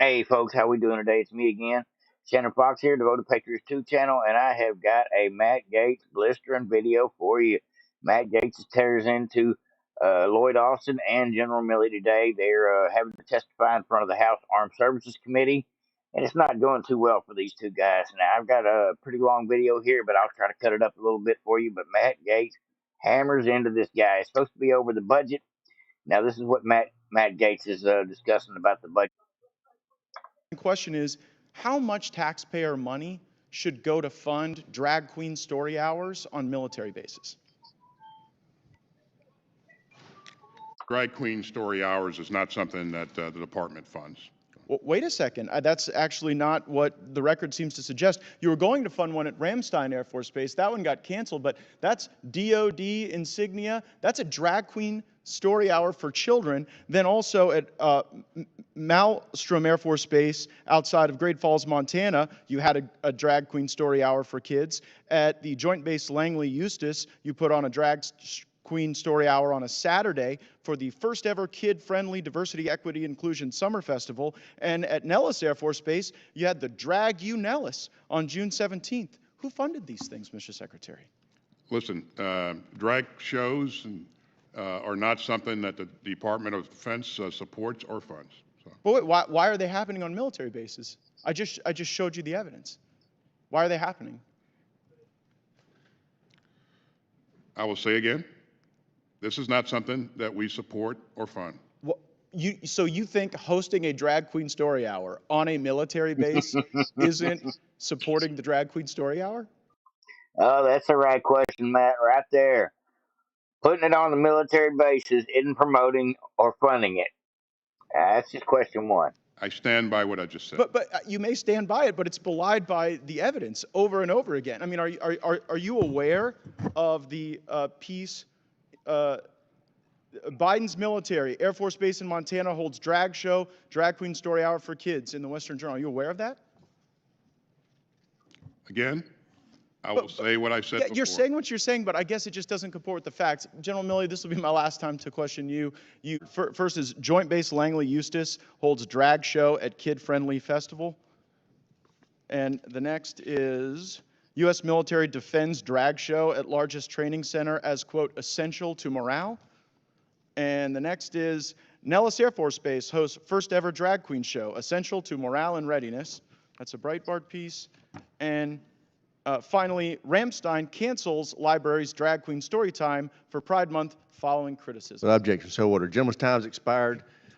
Hey folks, how we doing today? It's me again, Shannon Fox here, Devoted Patriots 2 channel, and I have got a Matt Gaetz blistering video for you. Matt Gaetz tears into Lloyd Austin and General Milley today. They're having to testify in front of the House Armed Services Committee, and it's not going too well for these two guys. Now, I've got a pretty long video here, but I'll try to cut it up a little bit for you. But Matt Gaetz hammers into this guy. It's supposed to be over the budget. Now, this is what Matt Gaetz is discussing about the budget. The question is, how much taxpayer money should go to fund drag queen story hours on military bases? Drag queen story hours is not something that the department funds. Well, wait a second. That's actually not what the record seems to suggest. You were going to fund one at Ramstein Air Force Base. That one got canceled, but that's DOD insignia. That's a drag queen story hour for children. Then also at Malmstrom Air Force Base outside of Great Falls, Montana, you had a drag queen story hour for kids. At the Joint Base Langley Eustis, you put on a drag queen story hour on a Saturday for the first ever kid-friendly diversity, equity, inclusion summer festival. And at Nellis Air Force Base, you had the Drag You Nellis on June 17th. Who funded these things, Mr. Secretary? Listen, drag shows are not something that the Department of Defense supports or funds. So. But wait, why are they happening on military bases? I just showed you the evidence. Why are they happening? I will say again, this is not something that we support or fund. Well, so you think hosting a drag queen story hour on a military base isn't supporting the drag queen story hour? Oh, that's the right question, Matt, right there. Putting it on the military bases isn't promoting or funding it. That's just question one. I stand by what I just said. But you may stand by it, but it's belied by the evidence over and over again. I mean, are you aware of the piece? Biden's military, Air Force Base in Montana holds drag show, drag queen story hour for kids in the Western Journal. Are you aware of that? Again, I will say what I said before. You're saying what you're saying, but I guess it just doesn't comport with the facts. General Milley, this will be my last time to question you. First is Joint Base Langley Eustis holds drag show at kid-friendly festival. And the next is U.S. military defends drag show at largest training center as, quote, essential to morale. And the next is Nellis Air Force Base hosts first ever drag queen show, essential to morale and readiness. That's a Breitbart piece. And finally, Ramstein cancels library's drag queen story time for Pride Month following criticism. Objection so ordered. Gentleman's time has expired.